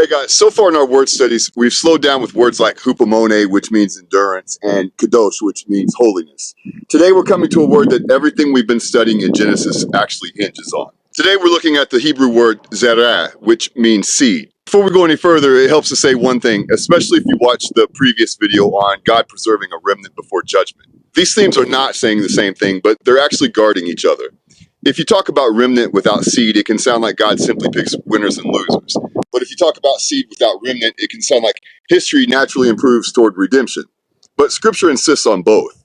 Hey guys, so far in our word studies, we've slowed down with words like hupomone, which means endurance, and kadosh, which means holiness. Today we're coming to a word that everything we've been studying in Genesis actually hinges on. Today we're looking at the Hebrew word zeraʿ, which means seed. Before we go any further, it helps to say one thing, especially if you watch the previous video on God preserving a remnant before judgment. These themes are not saying the same thing, but they're actually guarding each other. If you talk about remnant without seed, it can sound like God simply picks winners and losers. But if you talk about seed without remnant, it can sound like history naturally improves toward redemption. But Scripture insists on both.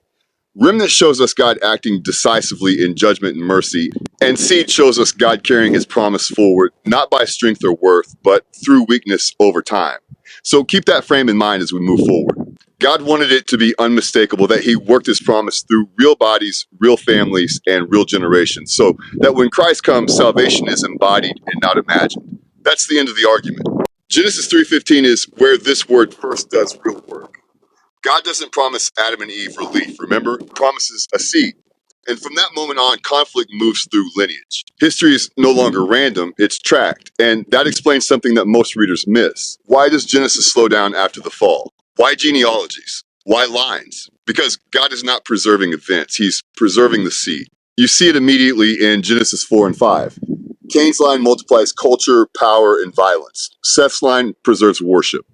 Remnant shows us God acting decisively in judgment and mercy, and seed shows us God carrying his promise forward, not by strength or worth, but through weakness over time. So keep that frame in mind as we move forward. God wanted it to be unmistakable that he worked his promise through real bodies, real families, and real generations, so that when Christ comes, salvation is embodied and not imagined. That's the end of the argument. Genesis 3:15 is where this word first does real work. God doesn't promise Adam and Eve relief, remember? He promises a seed. And from that moment on, conflict moves through lineage. History is no longer random, it's tracked. And that explains something that most readers miss. Why does Genesis slow down after the fall? Why genealogies? Why lines? Because God is not preserving events, he's preserving the seed. You see it immediately in Genesis 4 and 5. Cain's line multiplies culture, power, and violence. Seth's line preserves worship.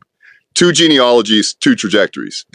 Two genealogies, two trajectories.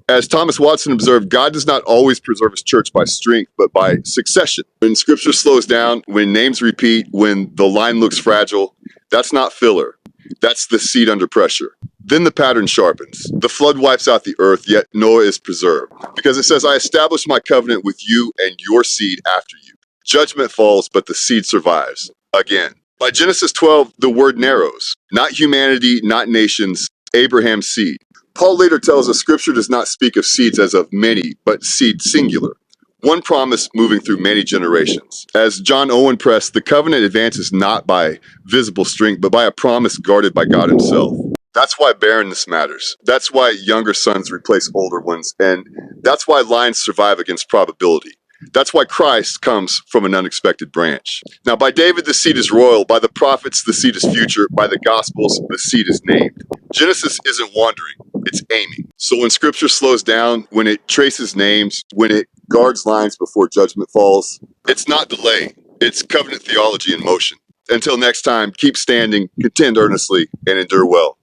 As Thomas Watson observed, God does not always preserve his church by strength, but by succession. When scripture slows down, when names repeat, when the line looks fragile, that's not filler. That's the seed under pressure. Then the pattern sharpens. The flood wipes out the earth, yet Noah is preserved. Because it says, I establish my covenant with you and your seed after you. Judgment falls, but the seed survives. Again. By Genesis 12, the word narrows. Not humanity, not nations, Abraham's seed. Paul later tells us Scripture does not speak of seeds as of many, but seed singular. One promise moving through many generations. As John Owen pressed, the covenant advances not by visible strength, but by a promise guarded by God himself. That's why barrenness matters. That's why younger sons replace older ones. And that's why lines survive against probability. That's why Christ comes from an unexpected branch. Now, by David, the seed is royal. By the prophets, the seed is future. By the Gospels, the seed is named. Genesis isn't wandering, it's aiming. So when Scripture slows down, when it traces names, when it guards lines before judgment falls, it's not delay, it's covenant theology in motion. Until next time, keep standing, contend earnestly, and endure well.